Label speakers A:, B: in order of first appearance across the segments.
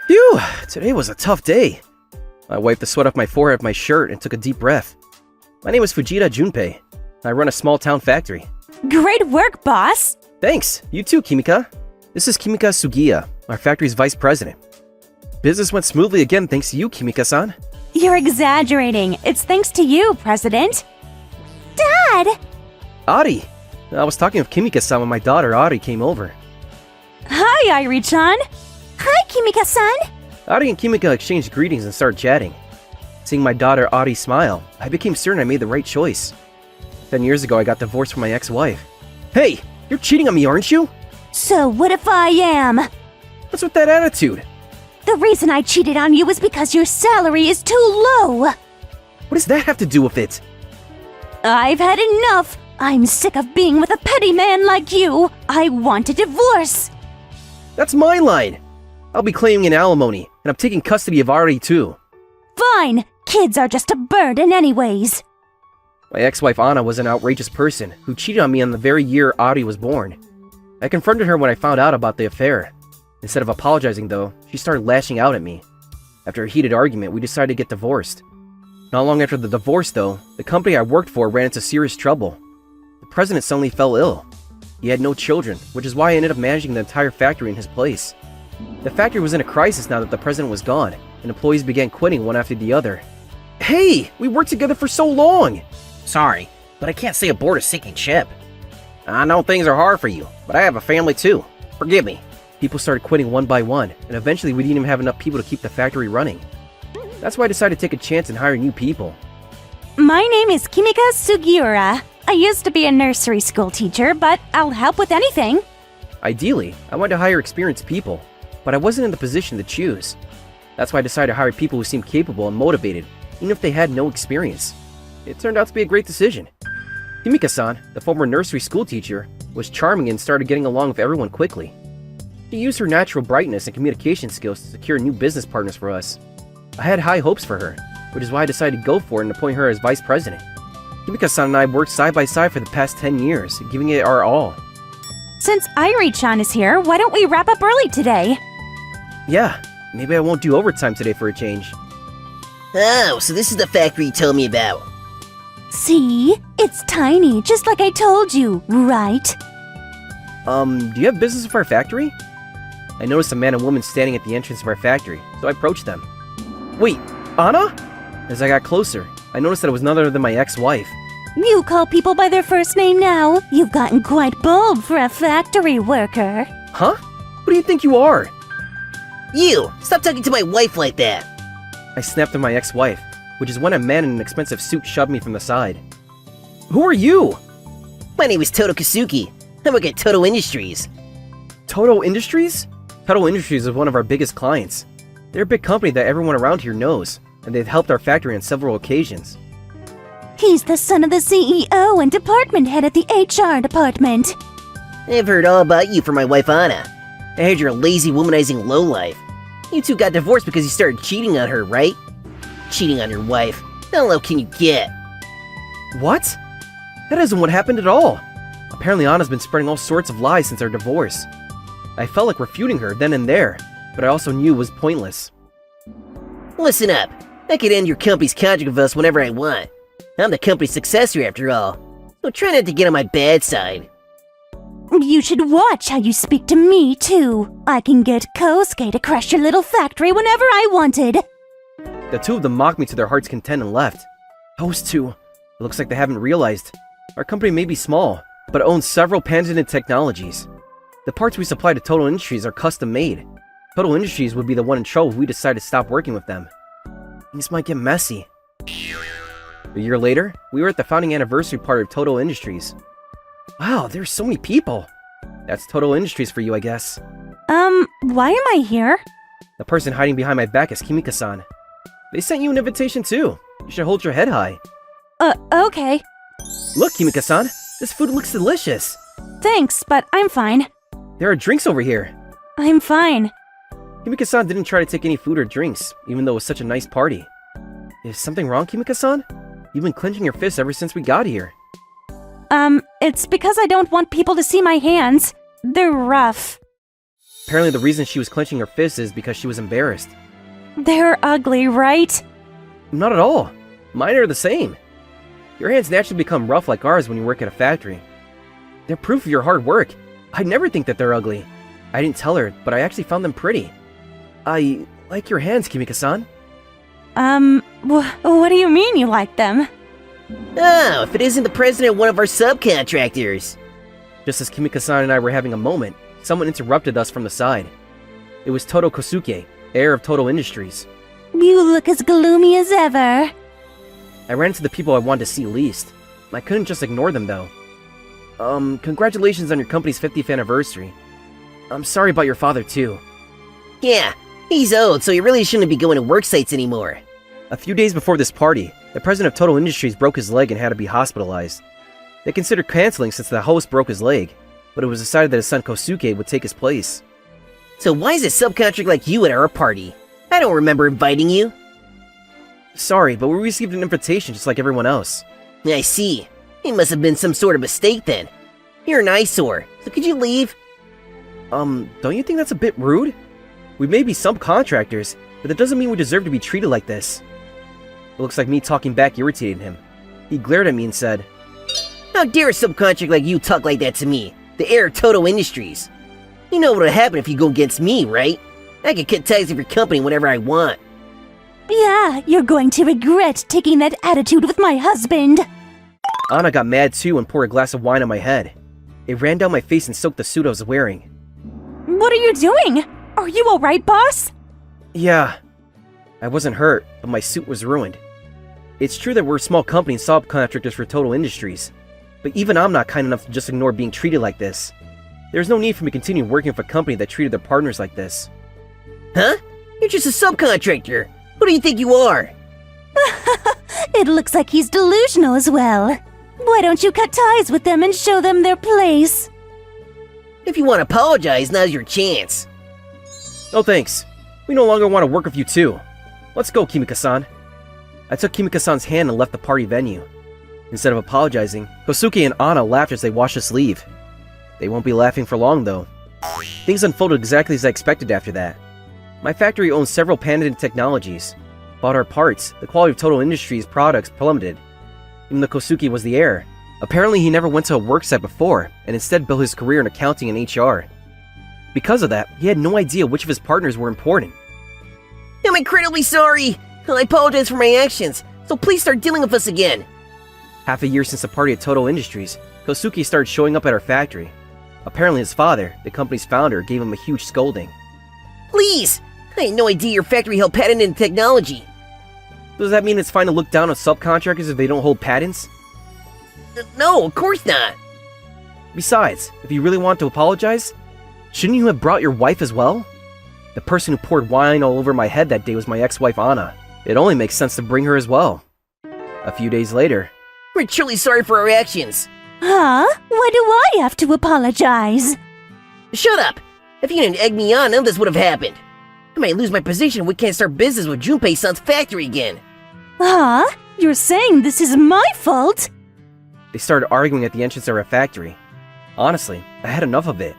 A: Phew! Today was a tough day. I wiped the sweat off my forehead with my shirt and took a deep breath. My name is Fujita Junpei. I run a small-town factory.
B: Great work, boss!
A: Thanks! You too, Kimika. This is Kimika Sugiya, our factory's vice president. Business went smoothly again thanks to you, Kimika-san.
B: You're exaggerating. It's thanks to you, President. Dad!
A: Ari! I was talking with Kimika-san when my daughter Ari came over.
B: Hi, Irie-chan! Hi, Kimika-san!
A: Ari and Kimika exchanged greetings and started chatting. Seeing my daughter Ari smile, I became certain I made the right choice. 10 years ago, I got divorced from my ex-wife. Hey! You're cheating on me, aren't you?
B: So what if I am?
A: What's with that attitude?
B: The reason I cheated on you is because your salary is too low!
A: What does that have to do with it?
B: I've had enough! I'm sick of being with a petty man like you! I want a divorce!
A: That's my line! I'll be claiming an alimony, and I'm taking custody of Ari too.
B: Fine! Kids are just a burden anyways!
A: My ex-wife Anna was an outrageous person who cheated on me on the very year Ari was born. I confronted her when I found out about the affair. Instead of apologizing though, she started lashing out at me. After a heated argument, we decided to get divorced. Not long after the divorce though, the company I worked for ran into serious trouble. The president suddenly fell ill. He had no children, which is why I ended up managing the entire factory in his place. The factory was in a crisis now that the president was gone, and employees began quitting one after the other. Hey! We worked together for so long!
C: Sorry, but I can't stay aboard a sinking ship. I know things are hard for you, but I have a family too. Forgive me.
A: People started quitting one by one, and eventually we didn't even have enough people to keep the factory running. That's why I decided to take a chance and hire new people.
B: My name is Kimika Sugiura. I used to be a nursery school teacher, but I'll help with anything.
A: Ideally, I wanted to hire experienced people, but I wasn't in the position to choose. That's why I decided to hire people who seemed capable and motivated, even if they had no experience. It turned out to be a great decision. Kimika-san, the former nursery school teacher, was charming and started getting along with everyone quickly. She used her natural brightness and communication skills to secure new business partners for us. I had high hopes for her, which is why I decided to go for it and appoint her as vice president. Kimika-san and I worked side by side for the past 10 years, giving it our all.
B: Since Irie-chan is here, why don't we wrap up early today?
A: Yeah, maybe I won't do overtime today for a change.
C: Oh, so this is the factory you told me about.
B: See? It's tiny, just like I told you, right?
A: Do you have business with our factory? I noticed a man and woman standing at the entrance of our factory, so I approached them. Wait, Anna? As I got closer, I noticed that it was none other than my ex-wife.
B: You call people by their first name now? You've gotten quite bold for a factory worker.
A: Huh? What do you think you are?
C: You! Stop talking to my wife like that!
A: I snapped at my ex-wife, which is when a man in an expensive suit shoved me from the side. Who are you?
C: My name is Toto Kasuki. I work at Toto Industries.
A: Toto Industries? Toto Industries is one of our biggest clients. They're a big company that everyone around here knows, and they've helped our factory on several occasions.
B: He's the son of the CEO and department head at the HR department.
C: I've heard all about you from my wife Anna. I heard you're a lazy, womanizing lowlife. You two got divorced because you started cheating on her, right? Cheating on your wife. How low can you get?
A: What? That isn't what happened at all. Apparently Anna's been spreading all sorts of lies since our divorce. I felt like refuting her then and there, but I also knew it was pointless.
C: Listen up. I could end your company's contract with us whenever I want. I'm the company's successor after all, so try not to get on my bad side.
B: You should watch how you speak to me, too. I can get Kosuke to crush your little factory whenever I wanted.
A: The two of them mocked me to their heart's content and left. Those two. It looks like they haven't realized. Our company may be small, but owns several patented technologies. The parts we supply to Total Industries are custom-made. Total Industries would be the one in trouble if we decide to stop working with them. Things might get messy. A year later, we were at the founding anniversary party of Total Industries. Wow, there's so many people. That's Total Industries for you, I guess.
B: Why am I here?
A: The person hiding behind my back is Kimika-san. They sent you an invitation too. You should hold your head high.
B: Okay.
A: Look, Kimika-san, this food looks delicious.
B: Thanks, but I'm fine.
A: There are drinks over here.
B: I'm fine.
A: Kimika-san didn't try to take any food or drinks, even though it was such a nice party. Is something wrong, Kimika-san? You've been clenching your fists ever since we got here.
B: It's because I don't want people to see my hands. They're rough.
A: Apparently the reason she was clenching her fists is because she was embarrassed.
B: They're ugly, right?
A: Not at all. Mine are the same. Your hands naturally become rough like ours when you work at a factory. They're proof of your hard work. I'd never think that they're ugly. I didn't tell her, but I actually found them pretty. I like your hands, Kimika-san.
B: What do you mean you like them?
C: Oh, if it isn't the president of one of our subcontractors.
A: Just as Kimika-san and I were having a moment, someone interrupted us from the side. It was Todo Kosuke, heir of Todo Industries.
B: You look as gloomy as ever.
A: I ran into the people I wanted to see least. I couldn't just ignore them though. Congratulations on your company's 50th anniversary. I'm sorry about your father too.
C: Yeah, he's old, so he really shouldn't be going to work sites anymore.
A: A few days before this party, the president of Todo Industries broke his leg and had to be hospitalized. They considered canceling since the host broke his leg, but it was decided that his son Kosuke would take his place.
C: So why is a subcontractor like you at our party? I don't remember inviting you.
A: Sorry, but we received an invitation just like everyone else.
C: I see. It must have been some sort of mistake then. You're an eyesore, so could you leave?
A: Don't you think that's a bit rude? We may be subcontractors, but that doesn't mean we deserve to be treated like this. It looks like me talking back irritated him. He glared at me and said,
C: How dare a subcontractor like you talk like that to me, the heir of Todo Industries? You know what'll happen if you go against me, right? I can cut ties with your company whenever I want.
B: Yeah, you're going to regret taking that attitude with my husband.
A: Anna got mad too and poured a glass of wine on my head. It ran down my face and soaked the suit I was wearing.
B: What are you doing? Are you alright, boss?
A: Yeah. I wasn't hurt, but my suit was ruined. It's true that we're a small company and subcontractors for Todo Industries, but even I'm not kind enough to just ignore being treated like this. There's no need for me to continue working for a company that treated their partners like this.
C: Huh? You're just a subcontractor. Who do you think you are?
B: It looks like he's delusional as well. Why don't you cut ties with them and show them their place?
C: If you want to apologize, now's your chance.
A: No thanks. We no longer want to work with you too. Let's go, Kimika-san. I took Kimika-san's hand and left the party venue. Instead of apologizing, Kosuke and Anna laughed as they watched us leave. They won't be laughing for long though. Things unfolded exactly as I expected after that. My factory owns several patented technologies. Bought our parts, the quality of Todo Industries products plummeted. Even though Kosuke was the heir, apparently he never went to a work site before and instead built his career in accounting and HR. Because of that, he had no idea which of his partners were important.
C: I'm incredibly sorry. I apologize for my actions, so please start dealing with us again.
A: Half a year since the party at Todo Industries, Kosuke started showing up at our factory. Apparently his father, the company's founder, gave him a huge scolding.
C: Please! I had no idea your factory held patented technology.
A: Does that mean it's fine to look down on subcontractors if they don't hold patents?
C: No, of course not.
A: Besides, if you really want to apologize, shouldn't you have brought your wife as well? The person who poured wine all over my head that day was my ex-wife Anna. It only makes sense to bring her as well. A few days later,
C: We're truly sorry for our actions.
B: Huh? Why do I have to apologize?
C: Shut up! If you didn't egg me on, none of this would have happened. I might lose my position if we can't start business with Junpei-san's factory again.
B: Huh? You're saying this is my fault?
A: they started arguing at the entrance of our factory. Honestly, I had enough of it.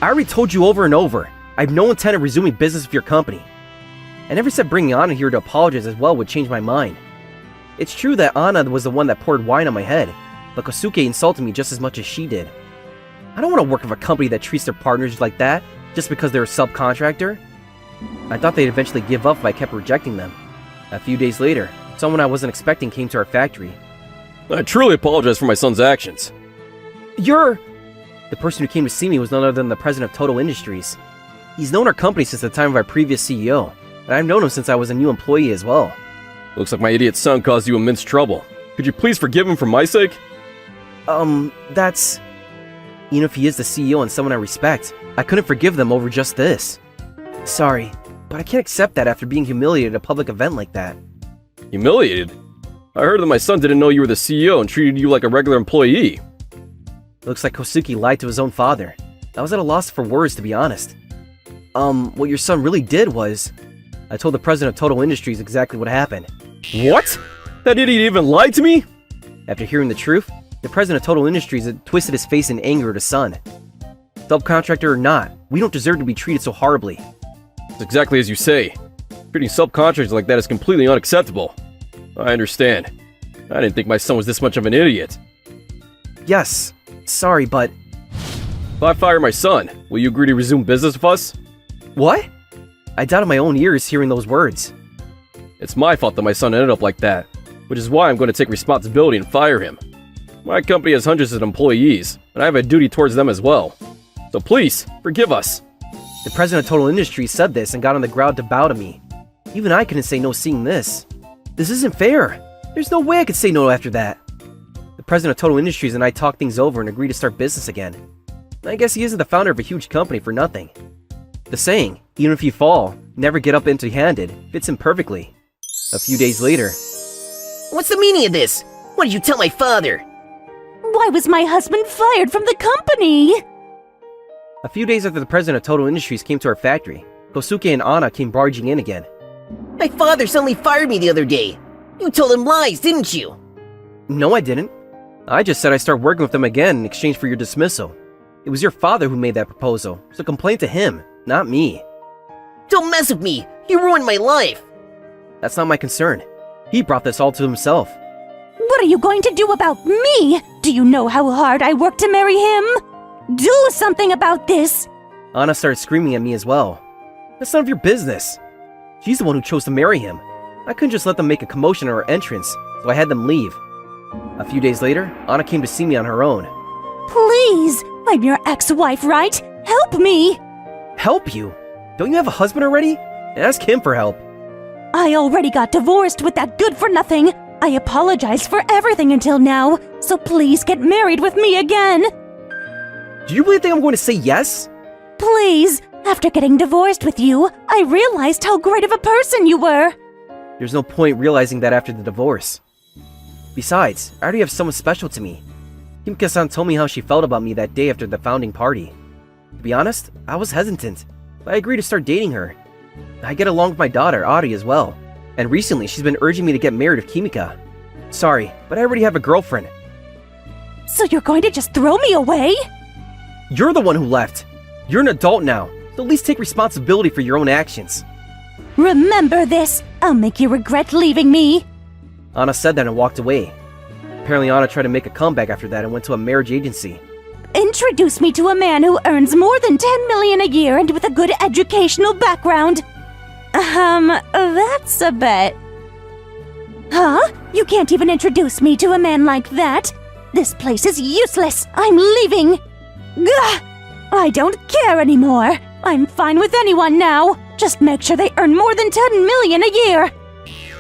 A: I already told you over and over, I have no intent of resuming business with your company. I never said bringing Anna here to apologize as well would change my mind. It's true that Anna was the one that poured wine on my head, but Kosuke insulted me just as much as she did. I don't want to work with a company that treats their partners like that, just because they're a subcontractor. I thought they'd eventually give up if I kept rejecting them. A few days later, someone I wasn't expecting came to our factory.
D: I truly apologize for my son's actions.
A: You're... The person who came to see me was none other than the president of Todo Industries. He's known our company since the time of our previous CEO, and I've known him since I was a new employee as well.
D: Looks like my idiot son caused you immense trouble. Could you please forgive him for my sake?
A: That's... Even if he is the CEO and someone I respect, I couldn't forgive them over just this. Sorry, but I can't accept that after being humiliated at a public event like that.
D: Humiliated? I heard that my son didn't know you were the CEO and treated you like a regular employee.
A: Looks like Kosuke lied to his own father. I was at a loss for words, to be honest. What your son really did was... I told the president of Todo Industries exactly what happened.
D: What? That idiot even lied to me?
A: After hearing the truth, the president of Todo Industries had twisted his face in anger at his son. Subcontractor or not, we don't deserve to be treated so horribly.
D: It's exactly as you say. Treating subcontractors like that is completely unacceptable. I understand. I didn't think my son was this much of an idiot.
A: Yes, sorry, but...
D: If I fire my son, will you agree to resume business with us?
A: What? I doubted my own ears hearing those words.
D: It's my fault that my son ended up like that, which is why I'm going to take responsibility and fire him. My company has hundreds of employees, and I have a duty towards them as well. So please, forgive us.
A: The president of Total Industries said this and got on the ground to bow to me. Even I couldn't say no seeing this. This isn't fair. There's no way I could say no after that. The president of Total Industries and I talked things over and agreed to start business again. I guess he isn't the founder of a huge company for nothing. The saying, even if you fall, never get up empty-handed, fits him perfectly. A few days later...
C: What's the meaning of this? What did you tell my father?
B: Why was my husband fired from the company?
A: A few days after the president of Total Industries came to our factory, Kosuke and Anna came barging in again.
C: My father suddenly fired me the other day. You told him lies, didn't you?
A: No, I didn't. I just said I'd start working with them again in exchange for your dismissal. It was your father who made that proposal, so complain to him, not me.
C: Don't mess with me! You ruined my life!
A: That's not my concern. He brought this all to himself.
B: What are you going to do about me? Do you know how hard I worked to marry him? Do something about this!
A: Anna started screaming at me as well. That's none of your business. She's the one who chose to marry him. I couldn't just let them make a commotion at our entrance, so I had them leave. A few days later, Anna came to see me on her own.
B: Please! I'm your ex-wife, right? Help me!
A: Help you? Don't you have a husband already? Ask him for help.
B: I already got divorced with that good-for-nothing. I apologized for everything until now, so please get married with me again.
A: Do you really think I'm going to say yes?
B: Please! After getting divorced with you, I realized how great of a person you were.
A: There's no point realizing that after the divorce. Besides, I already have someone special to me. Kimika-san told me how she felt about me that day after the founding party. To be honest, I was hesitant, but I agreed to start dating her. I get along with my daughter, Ari, as well. And recently, she's been urging me to get married with Kimika. Sorry, but I already have a girlfriend.
B: So you're going to just throw me away?
A: You're the one who left. You're an adult now, so at least take responsibility for your own actions.
B: Remember this! I'll make you regret leaving me!
A: Anna said that and walked away. Apparently Anna tried to make a comeback after that and went to a marriage agency.
B: Introduce me to a man who earns more than 10 million a year and with a good educational background. That's a bet. Huh? You can't even introduce me to a man like that? This place is useless. I'm leaving. Gah! I don't care anymore. I'm fine with anyone now. Just make sure they earn more than 10 million a year.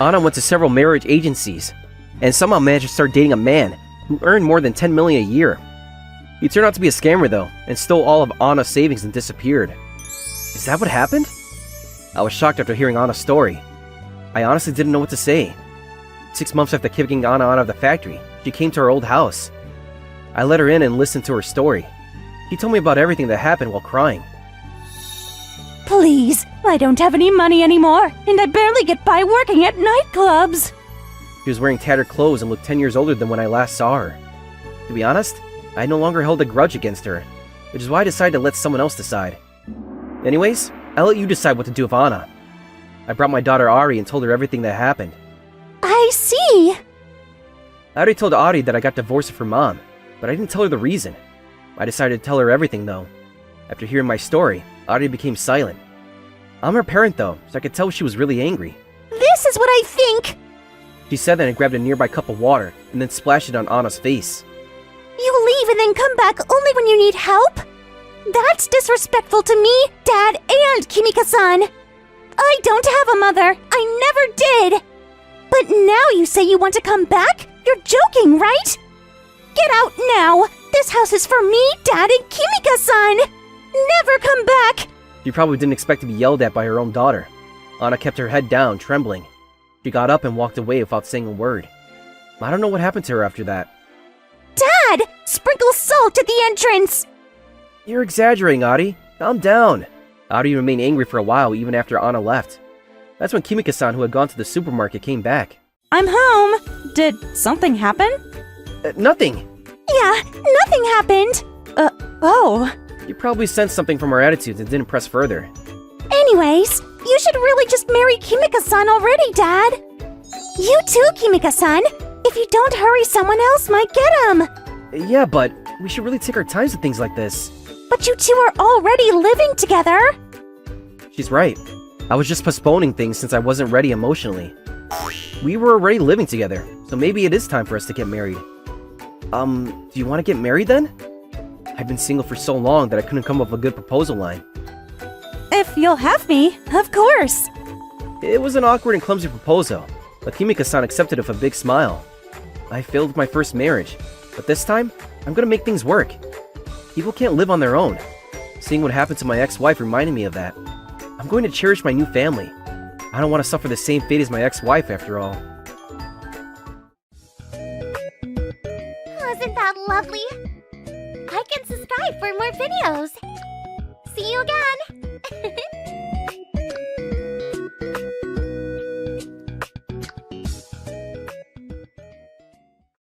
A: Anna went to several marriage agencies and somehow managed to start dating a man who earned more than 10 million a year. He turned out to be a scammer though, and stole all of Anna's savings and disappeared. Is that what happened? I was shocked after hearing Anna's story. I honestly didn't know what to say. 6 months after kicking Anna out of the factory, she came to our old house. I let her in and listened to her story. She told me about everything that happened while crying.
B: Please, I don't have any money anymore, and I barely get by working at nightclubs.
A: She was wearing tattered clothes and looked 10 years older than when I last saw her. To be honest, I no longer held a grudge against her, which is why I decided to let someone else decide. Anyways, I'll let you decide what to do with Anna. I brought my daughter Ari and told her everything that happened.
B: I see.
A: I already told Ari that I got divorced from mom, but I didn't tell her the reason. I decided to tell her everything though. After hearing my story, Ari became silent. I'm her parent though, so I could tell she was really angry.
B: This is what I think.
A: She said that and grabbed a nearby cup of water and then splashed it on Anna's face.
B: You leave and then come back only when you need help? That's disrespectful to me, Dad, and Kimika-san. I don't have a mother. I never did. But now you say you want to come back? You're joking, right? Get out now. This house is for me, Dad, and Kimika-san. Never come back.
A: She probably didn't expect to be yelled at by her own daughter. Anna kept her head down, trembling. She got up and walked away without saying a word. I don't know what happened to her after that.
B: Dad! Sprinkle salt at the entrance!
A: You're exaggerating, Ari. Calm down. Ari remained angry for a while even after Anna left. That's when Kimika-san, who had gone to the supermarket, came back.
B: I'm home. Did something happen?
A: Nothing.
B: Yeah, nothing happened. Oh.
A: You probably sensed something from our attitudes and didn't press further.
B: Anyways, you should really just marry Kimika-san already, Dad. You too, Kimika-san. If you don't hurry, someone else might get him.
A: Yeah, but we should really take our times with things like this.
B: But you two are already living together.
A: She's right. I was just postponing things since I wasn't ready emotionally. We were already living together, so maybe it is time for us to get married. Do you want to get married then? I've been single for so long that I couldn't come up with a good proposal line.
B: If you'll have me, of course.
A: It was an awkward and clumsy proposal, but Kimika-san accepted it with a big smile. I failed with my first marriage, but this time, I'm gonna make things work. People can't live on their own. Seeing what happened to my ex-wife reminded me of that. I'm going to cherish my new family. I don't want to suffer the same fate as my ex-wife after all.
B: Wasn't that lovely? I can subscribe for more videos. See you again.